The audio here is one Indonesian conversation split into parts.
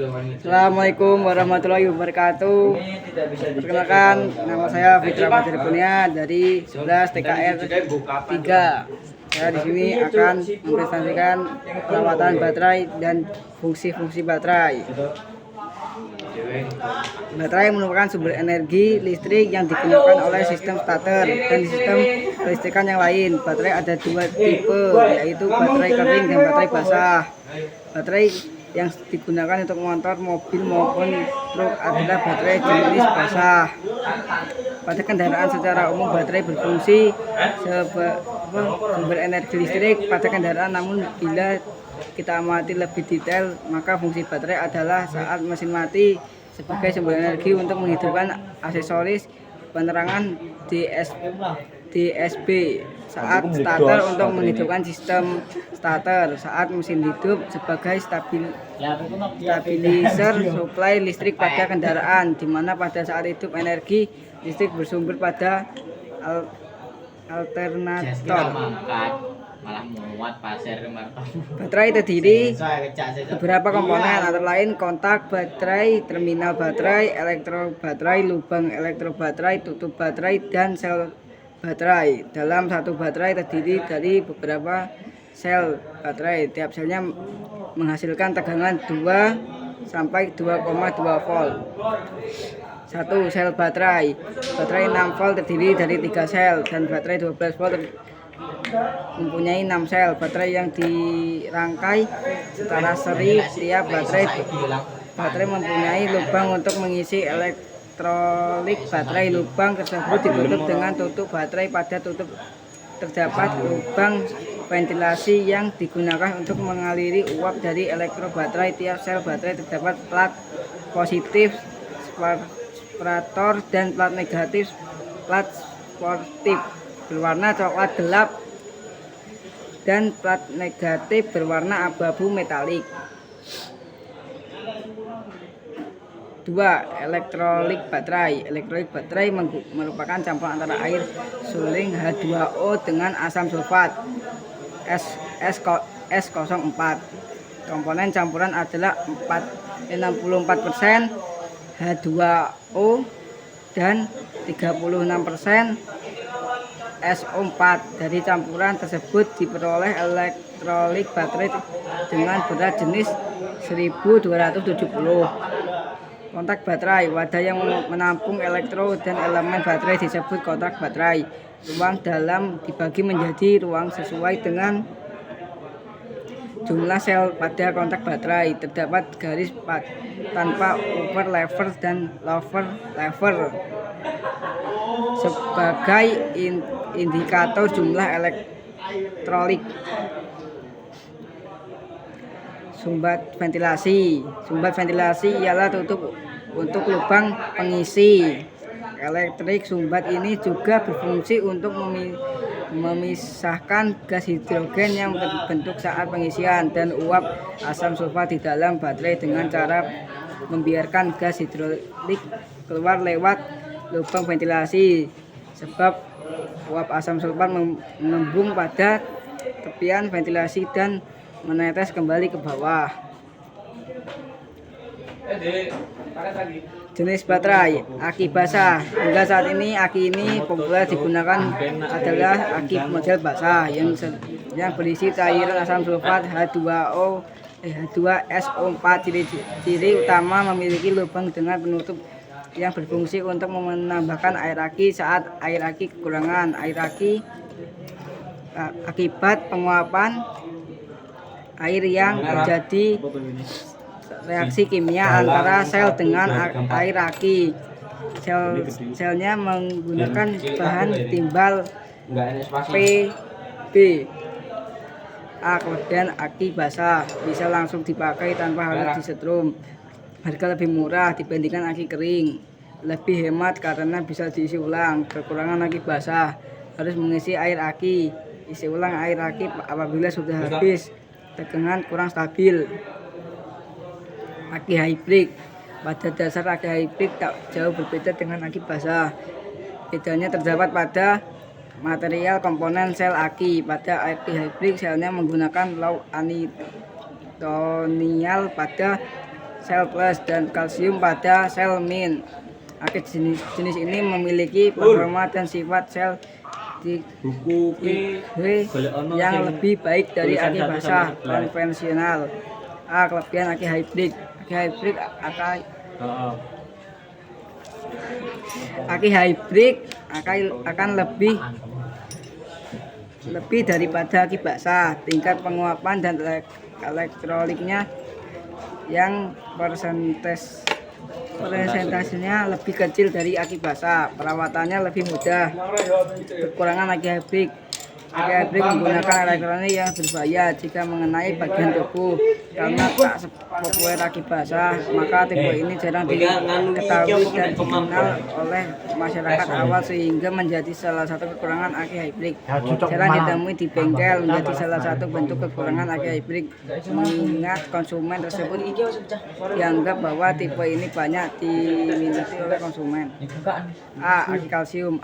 Assalamualaikum warahmatullahi wabarakatuh. Perkenalkan, nama saya Fitra Fajarpunia dari 11 TKR 3. Saya di sini akan mempresentasikan perawatan baterai dan fungsi-fungsi baterai. Baterai merupakan sumber energi listrik yang digunakan oleh sistem starter dan sistem kelistrikan yang lain. Baterai ada dua tipe, yaitu baterai kering dan baterai basah. Baterai yang digunakan untuk motor, mobil maupun truk adalah baterai jenis basah. Pada kendaraan secara umum, baterai berfungsi sebagai sumber energi listrik pada kendaraan, namun bila kita amati lebih detail, maka fungsi baterai adalah saat mesin mati sebagai sumber energi untuk menghidupkan aksesoris penerangan DSB, saat starter untuk menghidupkan sistem starter, saat mesin hidup sebagai stabilizer suplai listrik pada kendaraan, di mana pada saat hidup energi listrik bersumber pada alternator. Baterai terdiri beberapa komponen, antara lain kontak baterai, terminal baterai, elektro baterai, lubang elektro baterai, tutup baterai, dan sel baterai. Dalam satu baterai terdiri dari beberapa sel baterai. Tiap selnya menghasilkan tegangan 2 sampai 2,2 volt. 1. Sel baterai. Baterai 6 volt terdiri dari 3 sel, dan baterai 12 volt mempunyai 6 sel. Baterai yang dirangkai secara seri. Tiap baterai mempunyai lubang untuk mengisi elektrolit baterai. Lubang tersebut ditutup dengan tutup baterai. Pada tutup terdapat lubang ventilasi yang digunakan untuk mengaliri uap dari elektro baterai. Tiap sel baterai terdapat plat positif separator dan plat negatif plat sportif berwarna coklat gelap dan plat negatif berwarna abu-abu metalik. 2. Elektrolit baterai. Elektrolit baterai merupakan campuran antara air suling H2O dengan asam sulfat S04. Komponen campuran adalah 64% H2O dan 36% SO4. Dari campuran tersebut diperoleh elektrolit baterai dengan berat jenis 1270. Kontak baterai. Wadah yang menampung elektro dan elemen baterai disebut kontak baterai. Ruang dalam dibagi menjadi ruang sesuai dengan jumlah sel pada kontak baterai. Terdapat garis tanpa upper level dan lower level sebagai indikator jumlah elektrolit. Sumbat ventilasi. Sumbat ventilasi ialah tutup untuk lubang pengisi elektrik. Sumbat ini juga berfungsi untuk memisahkan gas hidrogen yang terbentuk saat pengisian dan uap asam sulfat di dalam baterai dengan cara membiarkan gas hidrolik keluar lewat lubang ventilasi. Sebab uap asam sulfat mengembung pada tepian ventilasi dan menetes kembali ke bawah. Jenis baterai. Aki basah. Hingga saat ini aki ini populer digunakan adalah aki model basah yang berisi cairan asam sulfat H2SO4. Ciri utama memiliki lubang dengan penutup yang berfungsi untuk menambahkan air aki saat air aki kekurangan air aki akibat penguapan air yang terjadi reaksi kimia antara sel dengan air aki. Selnya menggunakan bahan timbal PB. Kemudian aki basah bisa langsung dipakai tanpa harus disetrum. Harga lebih murah dibandingkan aki kering. Lebih hemat karena bisa diisi ulang. Kekurangan aki basah, harus mengisi air aki. Isi ulang air aki apabila sudah habis. Tegangan kurang stabil. Aki hybrid. Pada dasar aki hybrid tak jauh berbeda dengan aki basah. Bedanya terdapat pada material komponen sel aki. Pada aki hybrid selnya menggunakan low anitonial pada sel plus dan kalsium pada sel min. Aki jenis ini memiliki performa dan sifat sel di yang lebih baik dari aki basah konvensional. A. Kelebihan aki hybrid. Aki hybrid akan lebih daripada aki basah. Tingkat penguapan dan elektrolitnya yang persentasenya lebih kecil dari aki basah. Perawatannya lebih mudah. Kekurangan aki hybrid. Aki hybrid menggunakan elektronik yang berbahaya jika mengenai bagian tubuh. Karena tak sepopuler aki basah, maka tipe ini jarang diketahui dan dikenal oleh masyarakat awal sehingga menjadi salah satu kekurangan aki hybrid. Jarang ditemui di bengkel, menjadi salah satu bentuk kekurangan aki hybrid, mengingat konsumen tersebut dianggap bahwa tipe ini banyak diminati oleh konsumen. A. Aki kalsium.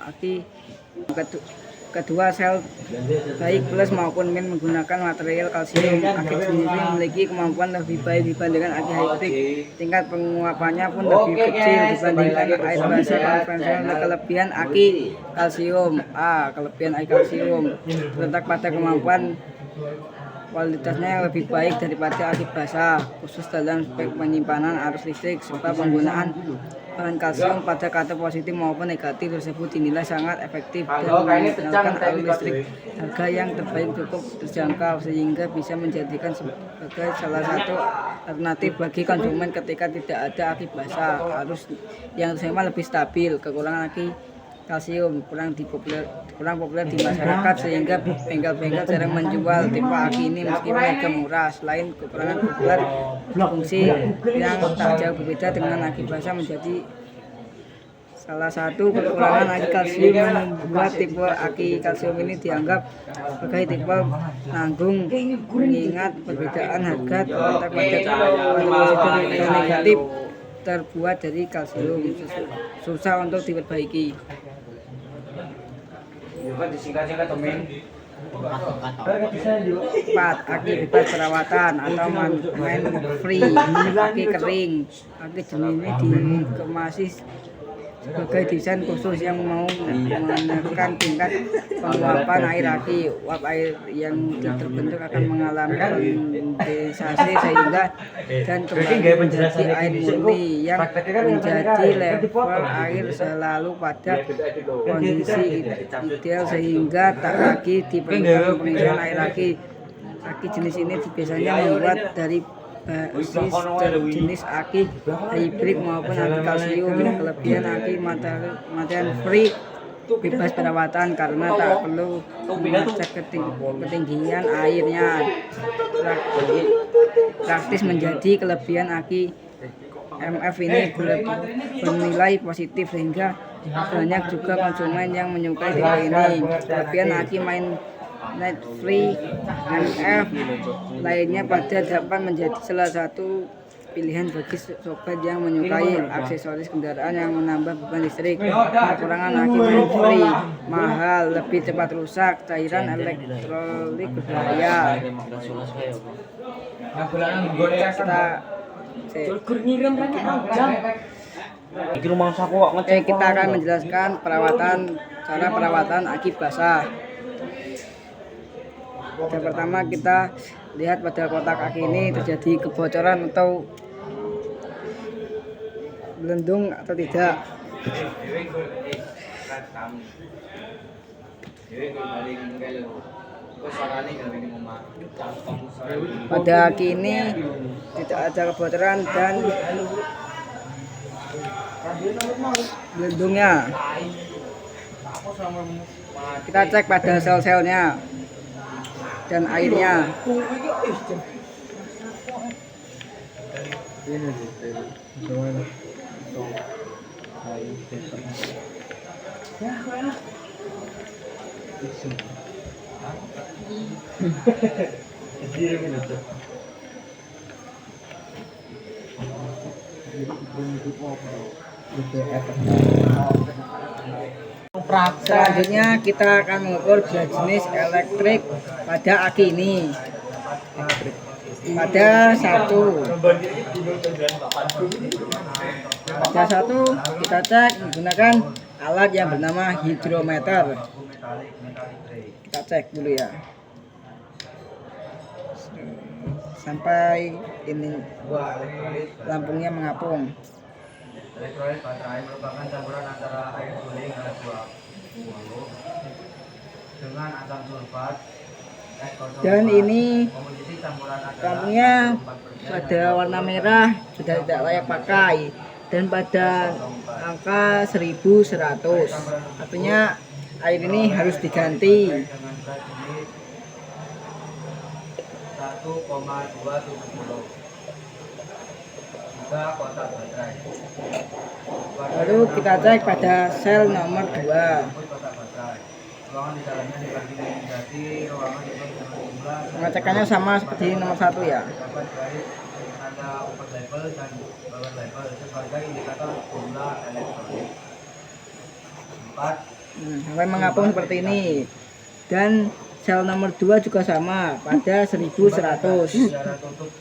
Kedua, sel baik plus maupun min menggunakan material kalsium. Aki jenis ini memiliki kemampuan lebih baik dibandingkan aki hybrid. Tingkat penguapannya pun lebih kecil dibandingkan air basah konvensional. Kelebihan aki kalsium. A. Kelebihan aki kalsium terletak pada kemampuan kualitasnya yang lebih baik daripada aki basah, khusus dalam spek penyimpanan arus listrik, serta penggunaan bahan kalsium pada kata positif maupun negatif tersebut dinilai sangat efektif dan menggunakan arus listrik harga yang terbaik cukup terjangkau sehingga bisa menjadikan sebagai salah satu alternatif bagi konsumen ketika tidak ada aki basah. Arus yang tersemat lebih stabil. Kekurangan aki kalsium kurang populer di masyarakat sehingga bengkel-bengkel jarang menjual tipe aki ini meski harga murah. Selain kekurangan populer, fungsi yang tak jauh berbeda dengan aki basah menjadi salah satu kekurangan aki kalsium yang membuat tipe aki kalsium ini dianggap sebagai tipe nanggung, mengingat perbedaan harga terletak pada positif dan negatif terbuat dari kalsium susah untuk diperbaiki. 4. Aki bebas perawatan atau main free. Aki kering. Aki jenis ini dikemas sebagai desain khusus yang mau menekan tingkat penguapan air aki. Uap air yang terbentuk akan mengalami kondensasi sehingga dan kembali menjadi air murni yang menjadi level air selalu pada kondisi ideal sehingga tak lagi diperlukan pengisian air aki. Aki jenis ini biasanya membuat dari basis jenis aki hybrid maupun aki kalsium. Kelebihan aki material free bebas perawatan karena tak perlu mengecek ketinggian airnya. Praktis menjadi kelebihan aki MF ini bernilai positif sehingga banyak juga konsumen yang menyukai tipe ini. Kelebihan aki Night Free MF lainnya pada dapat menjadi salah satu pilihan bagi sobat yang menyukai aksesoris kendaraan yang menambah beban listrik. Kekurangan aki Night Free mahal, lebih cepat rusak, cairan elektrolit berbahaya. Kita akan menjelaskan cara perawatan aki basah. Yang pertama, kita lihat pada kotak aki ini terjadi kebocoran atau belendung atau tidak. Pada aki ini tidak ada kebocoran dan belendungnya. Kita cek pada sel-selnya dan airnya. Selanjutnya kita akan mengukur jenis elektrik pada aki ini. pada satu kita cek menggunakan alat yang bernama hidrometer. Kita cek dulu ya sampai ini lampunya mengapung. Elektrolit baterai merupakan campuran antara air guling H2O dengan asam sulfat. Dan ini lampunya pada warna merah sudah tidak layak pakai dan pada angka 1100, artinya air ini harus diganti. 1,270 juga kotak baterai. Lalu kita cek pada sel nomor 2. Ruangan di dalamnya dibagi menjadi ruangan dengan jumlah Pengecekannya sama seperti nomor 1 ya. dapat baik ada upper level dan lower level sebagai indikator jumlah elektrolit. 4. Sampai mengapung seperti ini. Dan sel nomor 2 juga sama pada 1100. Secara tutup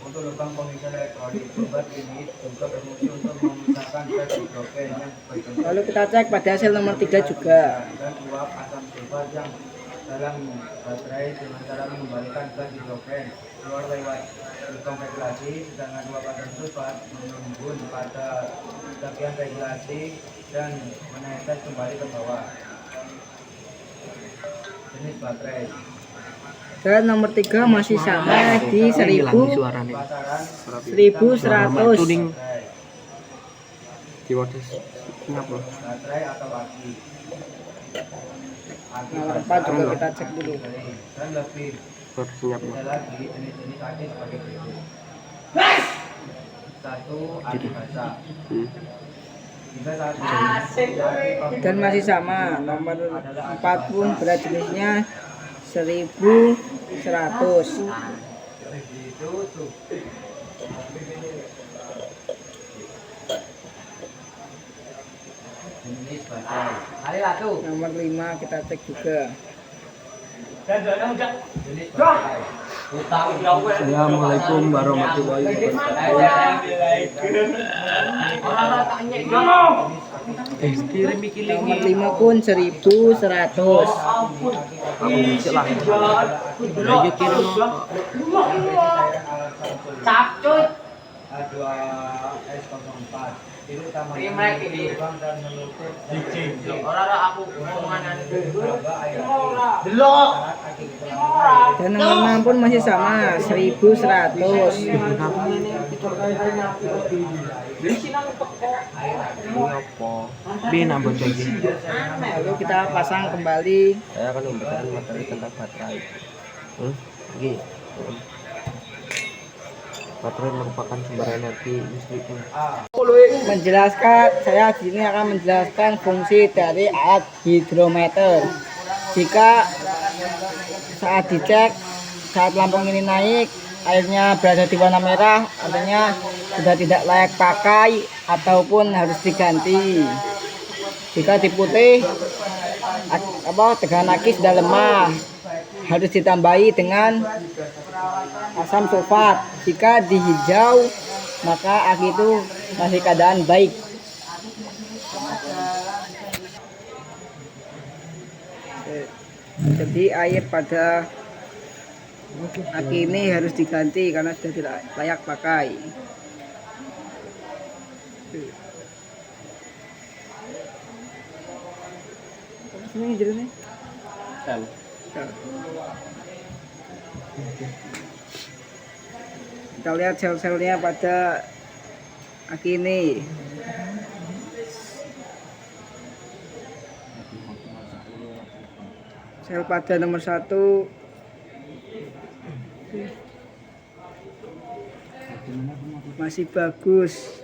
untuk lubang pengisian elektrolit. Obat ini juga berfungsi untuk memisahkan gas hidrogen yang berbentuk Lalu kita cek pada sel nomor 3 juga. dan uap asam sulfat yang dalam baterai dengan cara mengembalikan gas hidrogen keluar lewat lubang regulasi, sedangkan uap asam sulfat menimbun pada bagian regulasi dan menetes kembali ke bawah. Jenis baterai Dan nomor 3 masih sama di 1100. baterai atau aki. Nomor 4 juga kita cek dulu. Dan lebih ada lagi jenis-jenis aki sebagai berikut. 1. Aki basah. Hingga saat ini Dan masih sama. Nomor 4 pun berat jenisnya 1100. jenis baterai. Nomor 5 kita cek juga. Jenis baterai. Assalamualaikum warahmatullahi wabarakatuh. Nomor 5 pun 1100. H2S04 itu utamanya lubang dan menutup aku Dan nomor 6 pun masih sama 1100. Lalu kita pasang kembali. Saya akan memberikan materi tentang baterai. Baterai merupakan sumber energi listrik. Saya di sini akan menjelaskan fungsi dari alat hidrometer. Jika saat dicek, saat lampu ini naik, airnya berada di warna merah, artinya sudah tidak layak pakai ataupun harus diganti. Jika di putih, tegangan aki sudah lemah, harus ditambahi dengan asam sulfat. Jika di hijau, maka aki itu masih keadaan baik. Jadi air pada aki ini harus diganti karena sudah tidak layak pakai. Ini jelasnya. Kita lihat sel-selnya pada aki ini. Sel pada nomor 1 masih bagus.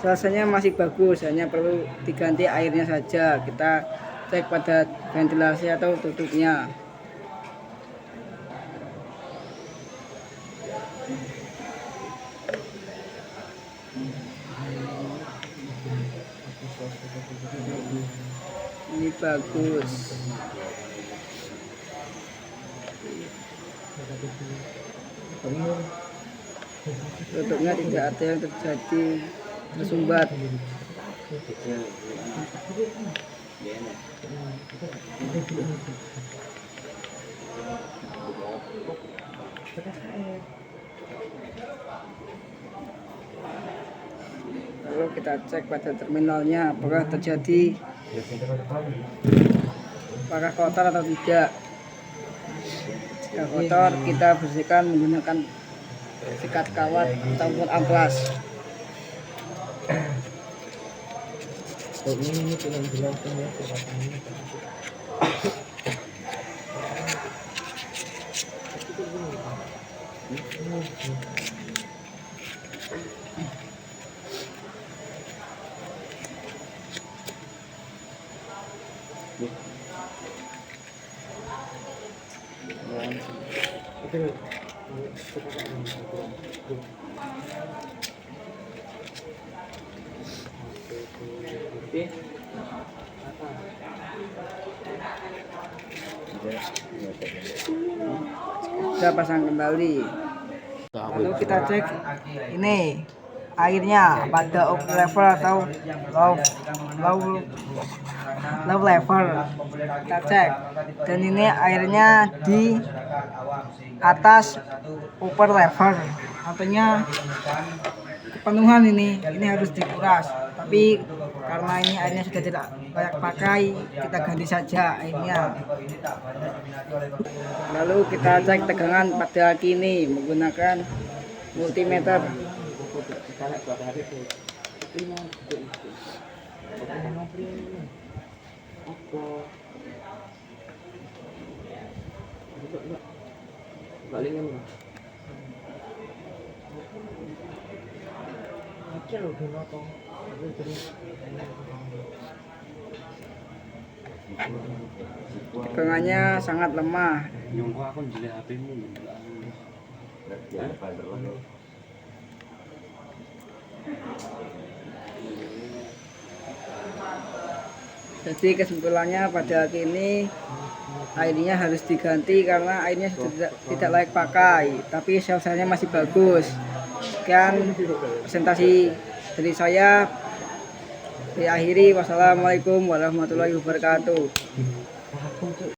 Rasanya masih bagus, hanya perlu diganti airnya saja. Kita cek pada ventilasi atau tutupnya. Ini bagus. Tutupnya tidak ada yang terjadi tersumbat. Lalu kita cek pada terminalnya apakah terjadi, apakah kotor atau tidak. Jika kotor, kita bersihkan menggunakan sikat kawat ataupun amplas. Ini tulang jelas ya. Kita pasang kembali. Lalu kita cek ini airnya pada up level atau low level. Kita cek, dan ini airnya di atas upper level, artinya kepenuhan. Ini harus dikuras, tapi karena ini airnya sudah tidak layak pakai, kita ganti saja airnya. Lalu kita cek tegangan pada kini menggunakan multimeter. Tegangannya sangat lemah. Jadi kesimpulannya pada kini airnya harus diganti karena airnya sudah tidak layak pakai, tapi sel-selnya masih bagus. Sekian presentasi dari saya. Diakhiri, wassalamualaikum warahmatullahi wabarakatuh.